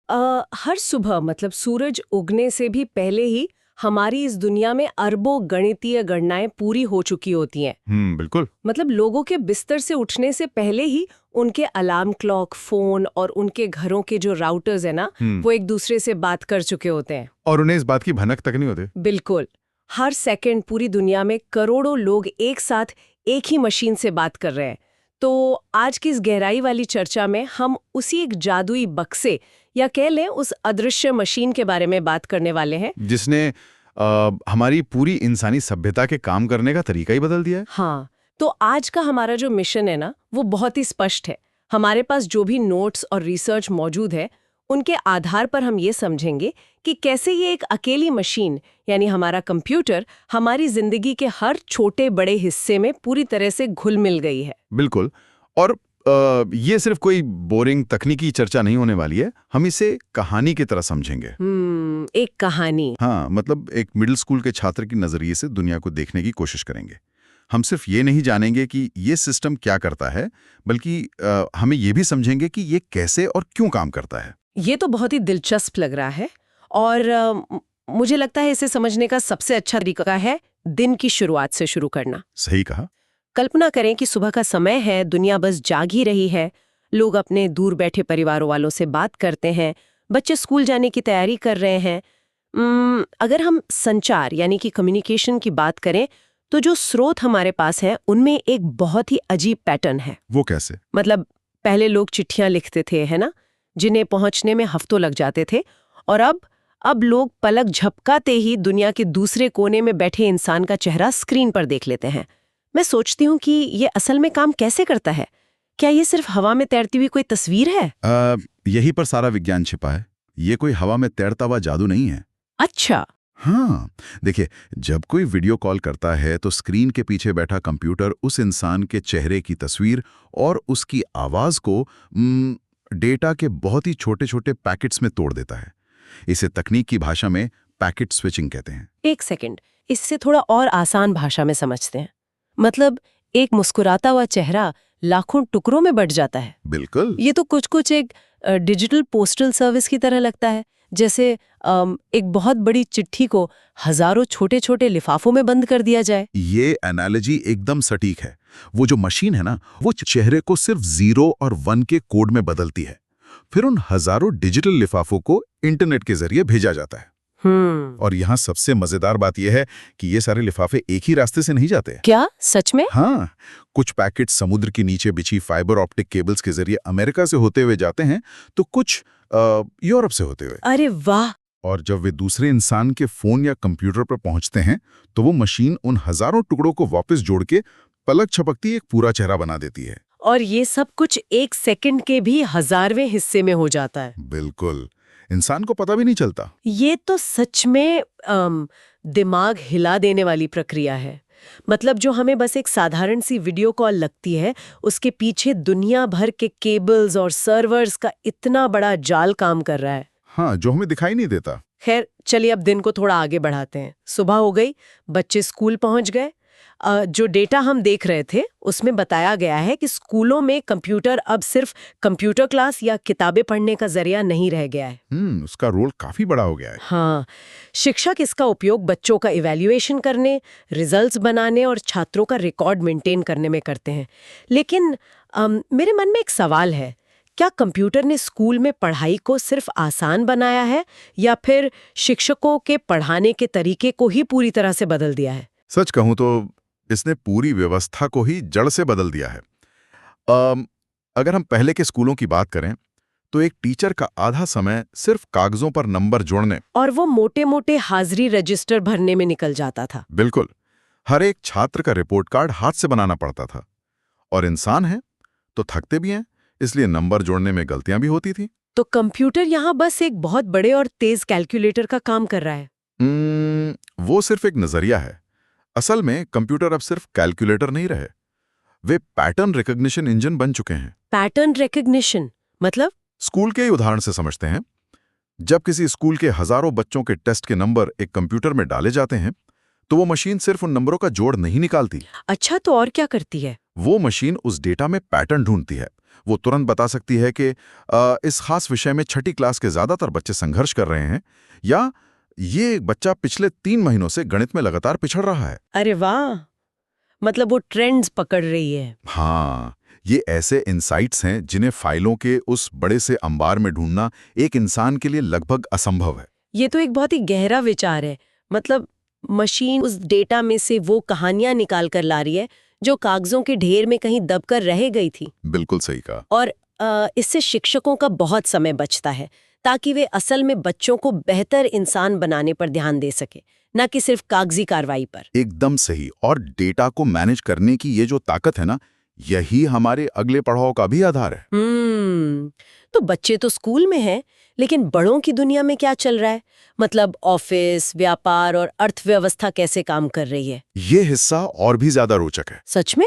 हर सुबह मतलब सूरज उगने से भी पहले ही हमारी इस दुनिया में अरबों गणितीय गणनाएं पूरी हो चुकी होती हैं। बिल्कुल। मतलब लोगों के बिस्तर से उठने से पहले ही उनके अलार्म क्लॉक, फोन और उनके घरों के जो राउटर्स है ना, वो एक दूसरे से बात कर चुके होते हैं। और उन्हें इस बात की भनक तक नहीं होती। बिल्कुल। हर सेकंड पूरी दुनिया में करोड़ों लोग एक साथ एक ही मशीन से बात कर रहे हैं। तो आज की इस गहराई वाली चर्चा में हम उसी एक जादुई बक्से या कह लें उस अदृश्य मशीन के बारे में बात करने वाले हैं जिसने हमारी पूरी इंसानी सभ्यता के काम करने का तरीका ही बदल दिया है। हाँ, तो आज का हमारा जो मिशन है ना, वो बहुत ही स्पष्ट है। हमारे पास जो भी नोट्स और रिसर्च मौजूद है, उनके आधार पर हम ये समझेंगे कि कैसे ये एक अकेली मशीन यानी हमारा कंप्यूटर हमारी जिंदगी के हर छोटे बड़े हिस्से में पूरी तरह से घुल मिल गई है। बिल्कुल। और ये सिर्फ कोई बोरिंग तकनीकी चर्चा नहीं होने वाली है, हम इसे कहानी की तरह समझेंगे। एक कहानी। हाँ, मतलब एक मिडिल स्कूल के छात्र की नजरिए से दुनिया को देखने की कोशिश करेंगे। हम सिर्फ ये नहीं जानेंगे कि ये सिस्टम क्या करता है, बल्कि हमें ये भी समझेंगे कि ये कैसे और क्यों काम करता है। ये तो बहुत ही दिलचस्प लग रहा है और मुझे लगता है इसे समझने का सबसे अच्छा तरीका है दिन की शुरुआत से शुरू करना। सही कहा। कल्पना करें कि सुबह का समय है, दुनिया बस जाग ही रही है, लोग अपने दूर बैठे परिवारों वालों से बात करते हैं, बच्चे स्कूल जाने की तैयारी कर रहे हैं। अगर हम संचार यानी कि कम्युनिकेशन की बात करें तो जो स्रोत हमारे पास है उनमें एक बहुत ही अजीब पैटर्न है। वो कैसे? मतलब पहले लोग चिट्ठियां लिखते थे, है ना, जिन्हें पहुंचने में हफ्तों लग जाते थे, और अब लोग पलक झपकाते ही दुनिया के दूसरे कोने में बैठे इंसान का चेहरा स्क्रीन पर देख लेते हैं। मैं सोचती हूँ कि ये असल में काम कैसे करता है। क्या ये सिर्फ हवा में तैरती हुई कोई तस्वीर है? यही पर सारा विज्ञान छिपा है। ये कोई हवा में तैरता हुआ जादू नहीं है। अच्छा। हाँ, देखिए, जब कोई वीडियो कॉल करता है तो स्क्रीन के पीछे बैठा कंप्यूटर उस इंसान के चेहरे की तस्वीर और उसकी आवाज को डेटा के बहुत ही छोटे छोटे पैकेट्स में तोड़ देता है। इसे तकनीक की भाषा में पैकेट स्विचिंग कहते हैं। एक सेकंड, इससे थोड़ा और आसान भाषा में समझते हैं। मतलब एक मुस्कुराता हुआ चेहरा लाखों टुकड़ों में बट जाता है। बिल्कुल। ये तो कुछ एक डिजिटल पोस्टल सर्विस की तरह लगता है, जैसे एक बहुत बड़ी चिट्ठी को हजारों छोटे छोटे लिफाफों में बंद कर दिया जाए। ये एनालॉजी एकदम सटीक है। वो जो मशीन है ना, वो चेहरे को सिर्फ 0 और 1 के कोड में बदलती है। फिर उन हजारों डिजिटल लिफाफों को इंटरनेट के जरिए भेजा जाता है। और यहाँ सबसे मजेदार बात यह है कि ये सारे लिफाफे एक ही रास्ते से नहीं जाते। क्या सच में? हाँ, कुछ पैकेट समुद्र के नीचे बिछी फाइबर ऑप्टिक केबल्स के जरिए अमेरिका से होते हुए जाते हैं, तो कुछ यूरोप से होते हुए। अरे वाह! और जब वे दूसरे इंसान के फोन या कंप्यूटर पर पहुंचते हैं तो वो मशीन उन हजारों टुकड़ों को वापस जोड़ के पलक झपकती एक पूरा चेहरा बना देती है। और ये सब कुछ एक सेकंड के भी हजारवें हिस्से में हो जाता है। बिल्कुल, इंसान को पता भी नहीं चलता। ये तो सच में दिमाग हिला देने वाली प्रक्रिया है। मतलब जो हमें बस एक साधारण सी वीडियो कॉल लगती है, उसके पीछे दुनिया भर के केबल्स और सर्वर्स का इतना बड़ा जाल काम कर रहा है। हाँ, जो हमें दिखाई नहीं देता। खैर, चलिए अब दिन को थोड़ा आगे बढ़ाते हैं। सुबह हो गई, बच्चे स्कूल पहुंच गए। जो डेटा हम देख रहे थे उसमें बताया गया है कि स्कूलों में कंप्यूटर अब सिर्फ कंप्यूटर क्लास या किताबें पढ़ने का जरिया नहीं रह गया है। उसका रोल काफी बड़ा हो गया है। हाँ, शिक्षक इसका उपयोग बच्चों का इवैल्यूएशन करने, रिजल्ट्स बनाने और छात्रों का रिकॉर्ड मेंटेन करने में करते हैं। लेकिन मेरे मन में एक सवाल है, क्या कंप्यूटर ने स्कूल में पढ़ाई को सिर्फ आसान बनाया है या फिर शिक्षकों के पढ़ाने के तरीके को ही पूरी तरह से बदल दिया है? सच कहूं तो इसने पूरी व्यवस्था को ही जड़ से बदल दिया है। अगर हम पहले के स्कूलों की बात करें तो एक टीचर का आधा समय सिर्फ कागजों पर नंबर जोड़ने और वो मोटे मोटे हाजिरी रजिस्टर भरने में निकल जाता था। बिल्कुल, हर एक छात्र का रिपोर्ट कार्ड हाथ से बनाना पड़ता था। और इंसान है तो थकते भी हैं, इसलिए नंबर जोड़ने में गलतियां भी होती थी। तो कंप्यूटर यहाँ बस एक बहुत बड़े और तेज कैलकुलेटर का काम कर रहा है। वो सिर्फ एक नजरिया है। असल में कंप्यूटर अब सिर्फ कैलकुलेटर नहीं रहे, वे पैटर्न रिकॉग्निशन इंजन बन चुके हैं। पैटर्न रिकॉग्निशन मतलब? स्कूल के ही उदाहरण से समझते हैं। जब किसी स्कूल के हजारों बच्चों के टेस्ट के नंबर एक कंप्यूटर में डाले जाते हैं तो वो मशीन सिर्फ उन नंबरों का जोड़ नहीं निकालती। अच्छा, तो और क्या करती है? वो मशीन उस डेटा में पैटर्न ढूंढती है। वो तुरंत बता सकती है कि इस खास विषय में छठी क्लास के ज्यादातर बच्चे संघर्ष कर रहे हैं, या ये बच्चा पिछले 3 महीनों से गणित में लगातार पिछड़ रहा है। अरे वाह, मतलब वो ट्रेंड्स पकड़ रही है। हाँ, ये ऐसे इंसाइट्स हैं जिन्हें फाइलों के उस बड़े से अंबार में ढूंढना एक इंसान के लिए लगभग असंभव है। ये तो एक बहुत ही गहरा विचार है। मतलब मशीन उस डेटा में से वो कहानियां निकाल कर ला रही है जो कागजों के ढेर में कहीं दबकर रह गई थी। बिल्कुल सही कहा। और इससे शिक्षकों का बहुत समय बचता है, ताकि वे असल में बच्चों को बेहतर इंसान बनाने पर ध्यान दे सके, न कि सिर्फ कागजी कार्रवाई पर। एकदम सही। और डेटा को मैनेज करने की ये जो ताकत है ना, यही हमारे अगले पड़ाव का भी आधार है। तो बच्चे तो स्कूल में हैं, लेकिन बड़ों की दुनिया में क्या चल रहा है? मतलब ऑफिस, व्यापार और अर्थव्यवस्था कैसे काम कर रही है? ये हिस्सा और भी ज्यादा रोचक है। सच में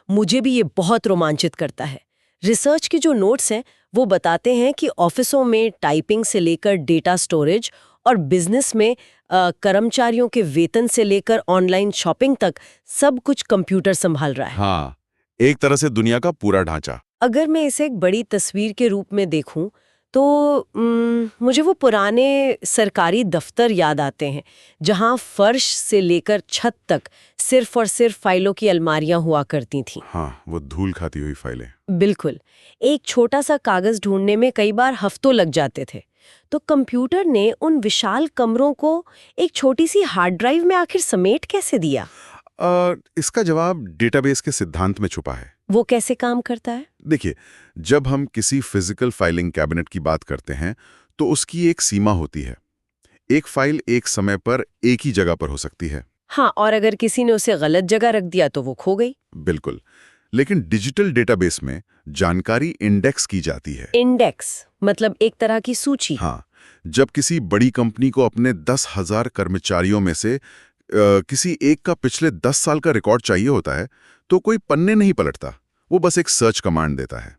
मुझे भी ये बहुत रोमांचित करता है। रिसर्च के जो नोट्स हैं वो बताते हैं कि ऑफिसों में टाइपिंग से लेकर डेटा स्टोरेज और बिजनेस में कर्मचारियों के वेतन से लेकर ऑनलाइन शॉपिंग तक सब कुछ कंप्यूटर संभाल रहा है। हाँ, एक तरह से दुनिया का पूरा ढांचा। अगर मैं इसे एक बड़ी तस्वीर के रूप में देखूं तो मुझे वो पुराने सरकारी दफ्तर याद आते हैं, जहां फर्श से लेकर छत तक सिर्फ और सिर्फ फाइलों की अलमारियां हुआ करती थीं। हाँ, वो धूल खाती हुई फाइलें। बिल्कुल। एक छोटा सा कागज ढूंढने में कई बार हफ्तों लग जाते थे। तो कंप्यूटर ने उन विशाल कमरों को एक छोटी सी हार्ड ड्राइव में आखिर समेट कैसे दिया? इसका जवाब डेटाबेस के सिद्धांत में छुपा है। वो कैसे काम करता है? देखिए, जब हम किसी फिजिकल फाइलिंग कैबिनेट की बात करते हैं तो उसकी एक सीमा होती है। एक फाइल एक समय पर एक ही जगह पर हो सकती है। हाँ, और अगर किसी ने उसे गलत जगह रख दिया तो वो खो गई। बिल्कुल। लेकिन डिजिटल डेटाबेस में जानकारी इंडेक्स की जाती है। इंडेक्स मतलब एक तरह की सूची। हाँ, जब किसी बड़ी कंपनी को अपने 10,000 कर्मचारियों में से किसी एक का पिछले 10 साल का रिकॉर्ड चाहिए होता है, तो कोई पन्ने नहीं पलटता, वो बस एक सर्च कमांड देता है।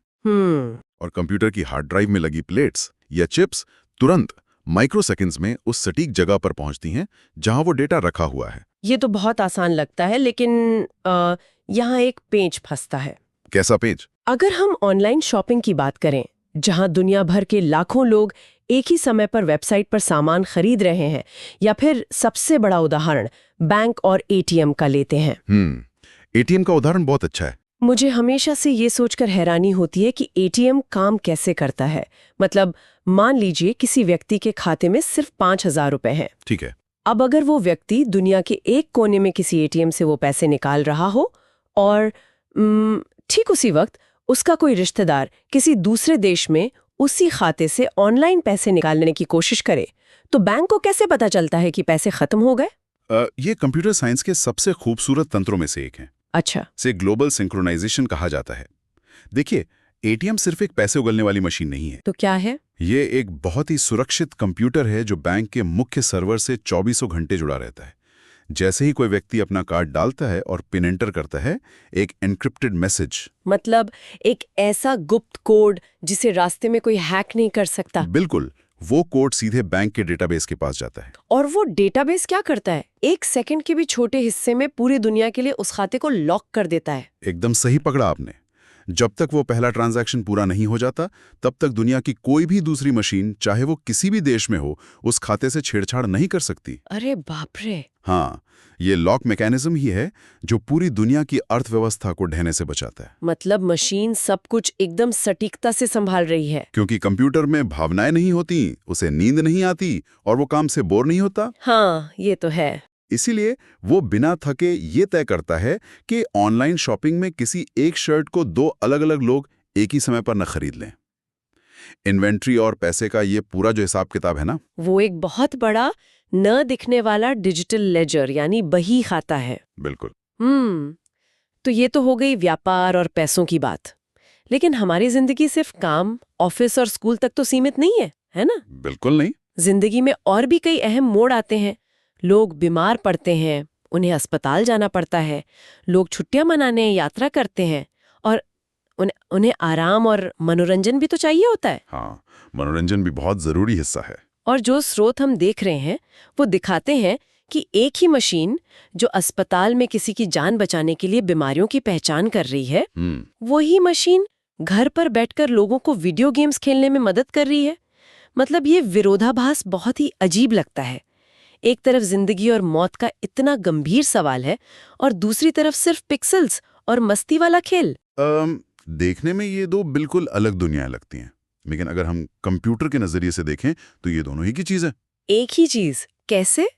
और कंप्यूटर की हार्ड ड्राइव में लगी प्लेट्स या चिप्स तुरंत माइक्रोसेकंड्स में उस सटीक जगह पर पहुंचती हैं जहां वो डेटा रखा हुआ है। ये तो बहुत आसान लगता है, लेकिन यहाँ एक पेंच फंसता है। कैसा पेंच? अगर हम ऑनलाइन शॉपिंग की बात करें, जहां दुनिया भर के लाखों लोग एक ही समय पर वेबसाइट पर सामान खरीद रहे हैं, या फिर सबसे बड़ा उदाहरण बैंक और एटीएम का लेते हैं। एटीएम का उदाहरण बहुत अच्छा है। मुझे हमेशा से ये सोचकर हैरानी होती है कि एटीएम काम कैसे करता है। मतलब मान लीजिए किसी व्यक्ति के खाते में सिर्फ 5,000 रुपए हैं। ठीक है। अब अगर वो व्यक्ति दुनिया के एक कोने में किसी एटीएम से वो पैसे निकाल रहा हो और ठीक उसी वक्त उसका कोई रिश्तेदार किसी दूसरे देश में उसी खाते से ऑनलाइन पैसे निकालने की कोशिश करे, तो बैंक को कैसे पता चलता है कि पैसे खत्म हो गए? ये कंप्यूटर साइंस के सबसे खूबसूरत तंत्रों में से एक है। अच्छा। से ग्लोबल सिंक्रोनाइजेशन कहा जाता है। देखिए, एटीएम सिर्फ एक पैसे उगलने वाली मशीन नहीं है। तो क्या है? ये एक बहुत ही सुरक्षित कंप्यूटर है जो बैंक के मुख्य सर्वर से 24 घंटे जुड़ा रहता है। जैसे ही कोई व्यक्ति अपना कार्ड डालता है और पिन एंटर करता है, एक एन्क्रिप्टेड मैसेज, मतलब एक ऐसा गुप्त कोड जिसे रास्ते में कोई हैक नहीं कर सकता। बिल्कुल, वो कोड सीधे बैंक के डेटाबेस के पास जाता है। और वो डेटाबेस क्या करता है? 1 सेकंड के भी छोटे हिस्से में पूरी दुनिया के लिए उस खाते को लॉक कर देता है। एकदम सही पकड़ा आपने। जब तक वो पहला ट्रांजैक्शन पूरा नहीं हो जाता, तब तक दुनिया की कोई भी दूसरी मशीन, चाहे वो किसी भी देश में हो, उस खाते से छेड़छाड़ नहीं कर सकती। अरे बाप रे। हाँ, ये लॉक मैकेनिज्म ही है जो पूरी दुनिया की अर्थव्यवस्था को ढहने से बचाता है। मतलब मशीन सब कुछ एकदम सटीकता से संभाल रही है। क्योंकि कंप्यूटर में भावनाएं नहीं होती, उसे नींद नहीं आती और वो काम से बोर नहीं होता। हाँ, ये तो है। इसीलिए वो बिना थके ये तय करता है कि ऑनलाइन शॉपिंग में किसी एक शर्ट को 2 अलग-अलग लोग एक ही समय पर न खरीद लें। इन्वेंट्री और पैसे का ये पूरा जो हिसाब किताब है ना, वो एक बहुत बड़ा न दिखने वाला डिजिटल लेजर यानी बही खाता है। बिल्कुल। तो ये तो हो गई व्यापार और पैसों की बात। लेकिन हमारी जिंदगी सिर्फ काम, ऑफिस और स्कूल तक तो सीमित नहीं है, है ना? बिल्कुल नहीं। जिंदगी में और भी कई अहम मोड़ आते हैं। लोग बीमार पड़ते हैं, उन्हें अस्पताल जाना पड़ता है, लोग छुट्टियां मनाने यात्रा करते हैं, और उन्हें आराम और मनोरंजन भी तो चाहिए होता है। हाँ, मनोरंजन भी बहुत जरूरी हिस्सा है। और जो स्रोत हम देख रहे हैं वो दिखाते हैं कि एक ही मशीन जो अस्पताल में किसी की जान बचाने के लिए बीमारियों की पहचान कर रही है, वही मशीन घर पर बैठकर लोगों को वीडियो गेम्स खेलने में मदद कर रही है। मतलब ये विरोधाभास बहुत ही अजीब लगता है। एक तरफ जिंदगी और मौत का इतना गंभीर सवाल है और दूसरी तरफ सिर्फ पिक्सेल्स और मस्ती वाला खेल। देखने में ये दो बिल्कुल अलग दुनियाएं लगती हैं, लेकिन अगर हम कंप्यूटर के नजरिए से देखें तो ये दोनों ही की चीज है। एक ही चीज कैसे?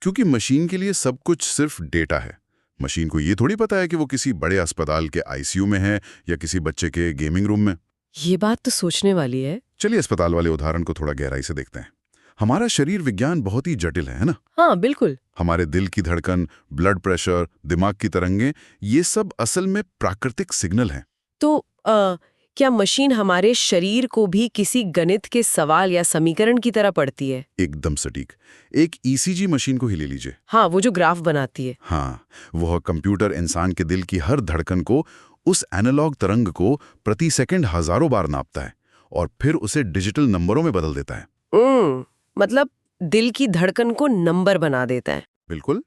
क्योंकि मशीन के लिए सब कुछ सिर्फ डेटा है। मशीन को ये थोड़ी पता है कि वो किसी बड़े अस्पताल के आईसीयू में है या किसी बच्चे के गेमिंग रूम में। ये बात तो सोचने वाली है। चलिए अस्पताल वाले उदाहरण को थोड़ा गहराई से देखते हैं। हमारा शरीर विज्ञान बहुत ही जटिल है ना? हाँ बिल्कुल। हमारे दिल की धड़कन, ब्लड प्रेशर, दिमाग की तरंगें, ये सब असल में प्राकृतिक सिग्नल हैं। तो क्या मशीन हमारे शरीर को भी किसी गणित के सवाल या समीकरण की तरह पढ़ती है? एकदम सटीक। एक ईसीजी मशीन को ही ले लीजिए। हाँ, वो जो ग्राफ बनाती है। हाँ, वह कंप्यूटर इंसान के दिल की हर धड़कन को, उस एनालॉग तरंग को प्रति सेकंड हजारों बार नापता है और फिर उसे डिजिटल नंबरों में बदल देता है। मतलब दिल की धड़कन को नंबर बना देता है। बिल्कुल।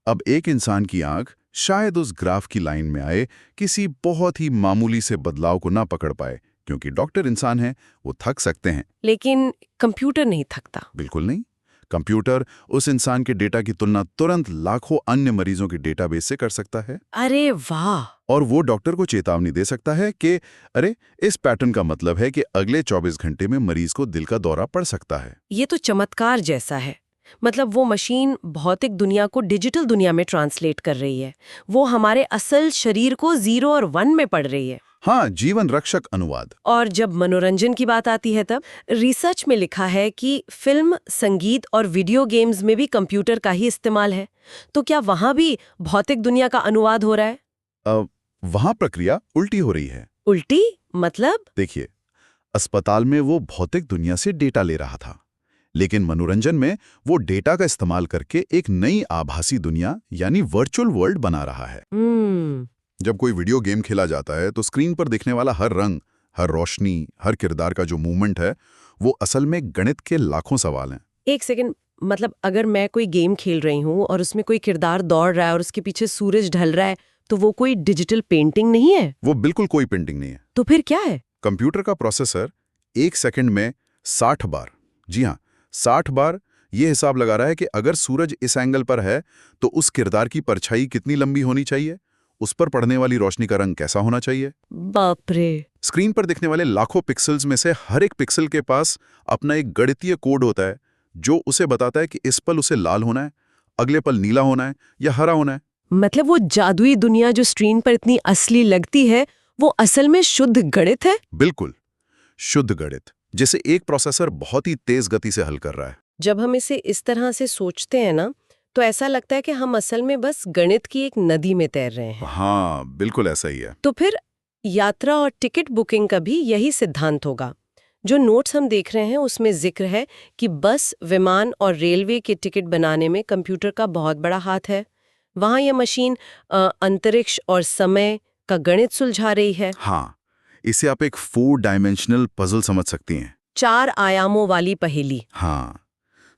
अब एक इंसान की आंख शायद उस ग्राफ की लाइन में आए किसी बहुत ही मामूली से बदलाव को ना पकड़ पाए, क्योंकि डॉक्टर इंसान है, वो थक सकते हैं। लेकिन कंप्यूटर नहीं थकता। बिल्कुल नहीं। कंप्यूटर उस इंसान के डेटा की तुलना तुरंत लाखों अन्य मरीजों के डेटाबेस से कर सकता है। अरे वाह! और वो डॉक्टर को चेतावनी दे सकता है कि अरे, इस पैटर्न का मतलब है कि अगले 24 घंटे में मरीज को दिल का दौरा पड़ सकता है। ये तो चमत्कार जैसा है। मतलब वो मशीन भौतिक दुनिया को डिजिटल दुनिया में ट्रांसलेट कर रही है। वो हमारे असल शरीर को 0 और 1 में पढ़ रही है। हाँ, जीवन रक्षक अनुवाद। और जब मनोरंजन की बात आती है तब रिसर्च में लिखा है कि फिल्म, संगीत और वीडियो गेम्स में भी कंप्यूटर का ही इस्तेमाल है। तो क्या वहां भी भौतिक दुनिया का अनुवाद हो रहा है? वहां प्रक्रिया उल्टी हो रही है। उल्टी मतलब? देखिए, अस्पताल में वो भौतिक दुनिया से डेटा ले रहा था, लेकिन मनोरंजन में वो डेटा का इस्तेमाल करके एक नई आभासी दुनिया यानी वर्चुअल वर्ल्ड बना रहा है। जब कोई वीडियो गेम खेला जाता है तो स्क्रीन पर दिखने वाला हर रंग, हर रोशनी, हर किरदार का जो मूवमेंट है, वो असल में गणित के लाखों सवाल हैं। एक सेकंड, मतलब अगर मैं कोई गेम खेल रही हूँ और उसमें कोई किरदार दौड़ रहा है और उसके पीछे सूरज ढल रहा है, तो वो कोई डिजिटल पेंटिंग नहीं है? वो बिल्कुल कोई पेंटिंग नहीं है। तो फिर क्या है? कंप्यूटर का प्रोसेसर 1 सेकंड में 60 बार, जी हाँ, 60 बार ये हिसाब लगा रहा है कि अगर सूरज इस एंगल पर है तो उस किरदार की परछाई कितनी लंबी होनी चाहिए, उस पर पड़ने वाली रोशनी का रंग कैसा होना चाहिए। बाप रे! स्क्रीन पर दिखने वाले लाखों पिक्सेल्स में से हर एक पिक्सल के पास अपना एक गणितीय कोड होता है जो उसे बताता है कि इस पल उसे लाल होना है, अगले पल नीला होना है या हरा होना है। मतलब वो जादुई दुनिया जो स्क्रीन पर इतनी असली लगती है, वो असल में शुद्ध गणित है? बिल्कुल, शुद्ध गणित, जिसे एक प्रोसेसर बहुत ही तेज गति से हल कर रहा है। जब हम इसे इस तरह से सोचते हैं ना, तो ऐसा लगता है कि हम असल में बस गणित की एक नदी में तैर रहे हैं। हाँ, बिल्कुल ऐसा ही है। तो फिर यात्रा और टिकट बुकिंग का भी यही सिद्धांत होगा। जो नोट्स हम देख रहे हैं उसमें जिक्र है कि बस, विमान और रेलवे के टिकट बनाने में कंप्यूटर का बहुत बड़ा हाथ है। वहाँ यह मशीन अंतरिक्ष और समय का गणित सुलझा रही है। हाँ, इसे आप एक 4 डायमेंशनल पजल समझ सकती हैं। 4 आयामों वाली पहेली। हाँ,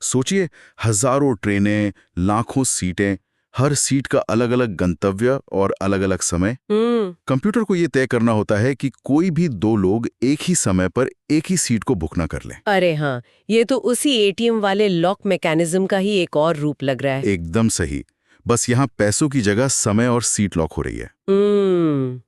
सोचिए, हजारों ट्रेनें, लाखों सीटें, हर सीट का अलग अलग गंतव्य और अलग अलग समय। कंप्यूटर को ये तय करना होता है कि कोई भी 2 लोग एक ही समय पर एक ही सीट को बुक ना कर लें। अरे हाँ, ये तो उसी एटीएम वाले लॉक मैकेनिज्म का ही एक और रूप लग रहा है। एकदम सही। बस यहाँ पैसों की जगह समय और सीट लॉक हो रही है।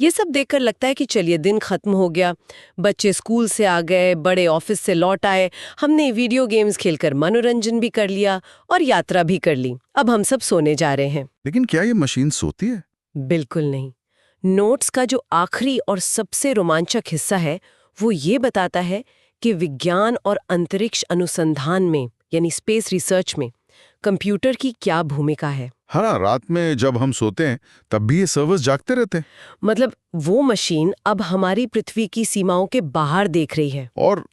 ये सब देखकर लगता है कि चलिए, दिन खत्म हो गया, बच्चे स्कूल से आ गए, बड़े ऑफिस से लौट आए, हमने वीडियो गेम्स खेलकर मनोरंजन भी कर लिया और यात्रा भी कर ली। अब हम सब सोने जा रहे हैं। लेकिन क्या ये मशीन सोती है? बिल्कुल नहीं। नोट्स का जो आखिरी और सबसे रोमांचक हिस्सा है, वो ये बताता है कि विज्ञान और अंतरिक्ष अनुसंधान में, यानी स्पेस रिसर्च में, कंप्यूटर की क्या भूमिका है। हाँ, रात में जब हम सोते हैं तब भी ये सर्वर्स जागते रहते हैं। मतलब वो मशीन अब हमारी पृथ्वी की सीमाओं के बाहर देख रही है। और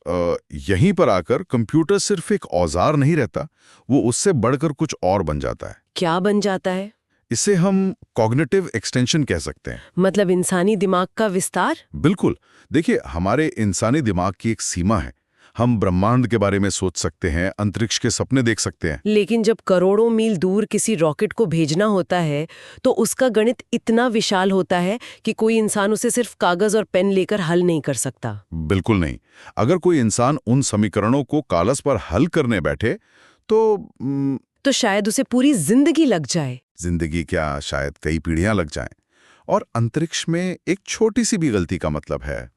यहीं पर आकर कंप्यूटर सिर्फ एक औजार नहीं रहता, वो उससे बढ़कर कुछ और बन जाता है। क्या बन जाता है? इसे हम कॉग्निटिव एक्सटेंशन कह सकते हैं। मतलब इंसानी दिमाग का विस्तार? बिल्कुल। देखिए, हमारे इंसानी दिमाग की एक सीमा है। हम ब्रह्मांड के बारे में सोच सकते हैं, अंतरिक्ष के सपने देख सकते हैं। लेकिन जब करोड़ों मील दूर किसी रॉकेट को भेजना होता है तो उसका गणित इतना विशाल होता है कि कोई इंसान उसे सिर्फ कागज और पेन लेकर हल नहीं कर सकता। बिल्कुल नहीं। अगर कोई इंसान उन समीकरणों को कागज पर हल करने बैठे तो शायद उसे पूरी जिंदगी लग जाए। जिंदगी क्या, शायद कई पीढ़ियां लग जाएं। और अंतरिक्ष में एक छोटी सी भी गलती का मतलब है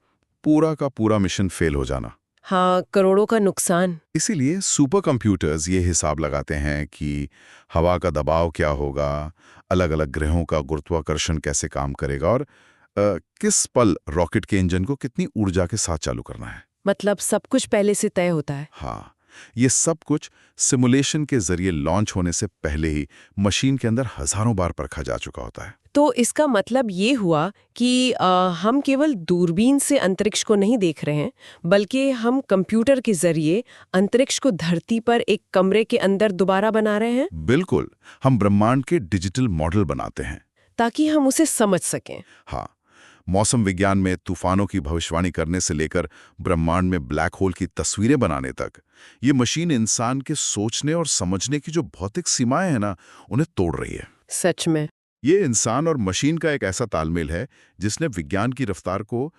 पूरा का पूरा मिशन फेल हो जाना। हाँ, करोड़ों का नुकसान। इसीलिए सुपर कंप्यूटर्स ये हिसाब लगाते हैं कि हवा का दबाव क्या होगा, अलग अलग ग्रहों का गुरुत्वाकर्षण कैसे काम करेगा और किस पल रॉकेट के इंजन को कितनी ऊर्जा के साथ चालू करना है। मतलब सब कुछ पहले से तय होता है। हाँ, ये सब कुछ सिमुलेशन के जरिए लॉन्च होने से पहले ही मशीन के अंदर हजारों बार परखा जा चुका होता है। तो इसका मतलब ये हुआ कि हम केवल दूरबीन से अंतरिक्ष को नहीं देख रहे हैं, बल्कि हम कंप्यूटर के जरिए अंतरिक्ष को धरती पर एक कमरे के अंदर दोबारा बना रहे हैं। बिल्कुल, हम ब्रह्मांड के डिजिटल मॉडल बनाते हैं ताकि हम उसे समझ सकें। हाँ, मौसम विज्ञान में तूफानों की भविष्यवाणी करने से लेकर ब्रह्मांड में ब्लैक होल की तस्वीरें बनाने तक, ये मशीन इंसान के सोचने और समझने की जो भौतिक सीमाएं हैं ना, उन्हें तोड़ रही है। सच में ये इंसान और मशीन का एक ऐसा तालमेल है जिसने विज्ञान की रफ्तार को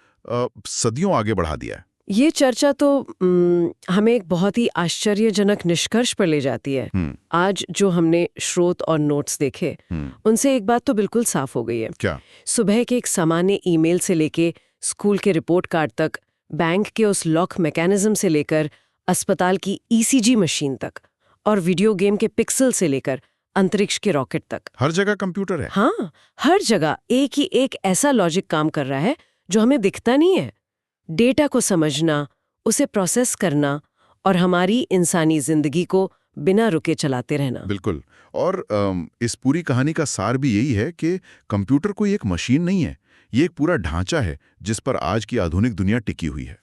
सदियों आगे बढ़ा दिया है। ये चर्चा तो हमें एक बहुत ही आश्चर्यजनक निष्कर्ष पर ले जाती है। आज जो हमने स्रोत और नोट्स देखे, उनसे एक बात तो बिल्कुल साफ हो गई है। क्या? सुबह के एक सामान्य ईमेल से लेके स्कूल के रिपोर्ट कार्ड तक, बैंक के उस लॉक मैकेनिज्म से लेकर अस्पताल की ईसीजी मशीन तक, और वीडियो गेम के पिक्सल से लेकर अंतरिक्ष के रॉकेट तक, हर जगह कंप्यूटर है। हाँ, हर जगह एक ही एक ऐसा लॉजिक काम कर रहा है जो हमें दिखता नहीं है। डेटा को समझना, उसे प्रोसेस करना और हमारी इंसानी जिंदगी को बिना रुके चलाते रहना। बिल्कुल। और इस पूरी कहानी का सार भी यही है कि कंप्यूटर कोई एक मशीन नहीं है, ये एक पूरा ढांचा है जिस पर आज की आधुनिक दुनिया टिकी हुई है।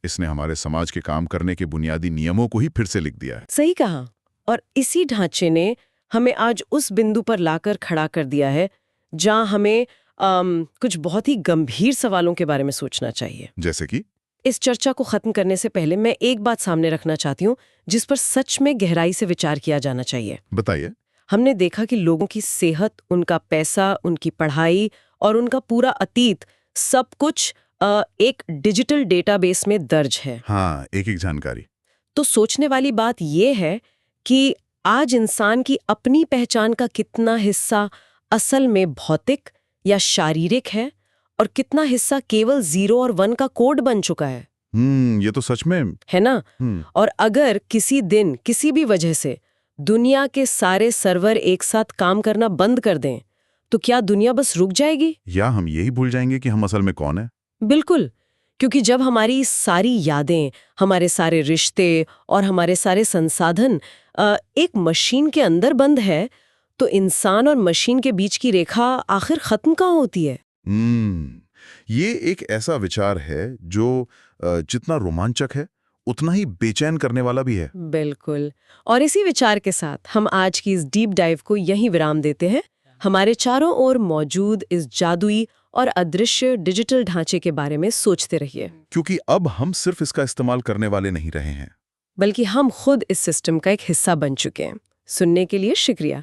इसने हमारे समाज के काम करने के बुनियादी नियमों को ही फिर से लिख दिया है। सही कहा। और इसी ढांचे ने हमें आज उस बिंदु पर लाकर खड़ा कर दिया है जहां हमें कुछ बहुत ही गंभीर सवालों के बारे में सोचना चाहिए। जैसे कि? इस चर्चा को खत्म करने से पहले मैं एक बात सामने रखना चाहती हूँ जिस पर सच में गहराई से विचार किया जाना चाहिए। बताइए। हमने देखा कि लोगों की सेहत, उनका पैसा, उनकी पढ़ाई और उनका पूरा अतीत, सब कुछ एक डिजिटल डेटाबेस में दर्ज है। हाँ, एक एक जानकारी। तो सोचने वाली बात यह है कि आज इंसान की अपनी पहचान का कितना हिस्सा असल में भौतिक या शारीरिक है और कितना हिस्सा केवल 0 और 1 का कोड बन चुका है। ये तो सच में है ना? और अगर किसी दिन किसी भी वजह से दुनिया के सारे सर्वर एक साथ काम करना बंद कर दें, तो क्या दुनिया बस रुक जाएगी? या हम यही भूल जाएंगे कि हम असल में कौन है? बिल्कुल, क्योंकि जब हमारी सारी यादें, हमारे सारे रिश्ते और हमारे सारे संसाधन एक मशीन के अंदर बंद है, तो इंसान और मशीन के बीच की रेखा आखिर खत्म कहाँ होती है? ये एक ऐसा विचार है जो जितना रोमांचक है उतना ही बेचैन करने वाला भी है। बिल्कुल। और इसी विचार के साथ हम आज की इस डीप डाइव को यहीं विराम देते हैं। हमारे चारों ओर मौजूद इस जादुई और अदृश्य डिजिटल ढांचे के बारे में सोचते रहिए, क्योंकि अब हम सिर्फ इसका इस्तेमाल करने वाले नहीं रहे हैं, बल्कि हम खुद इस सिस्टम का एक हिस्सा बन चुके हैं। सुनने के लिए शुक्रिया।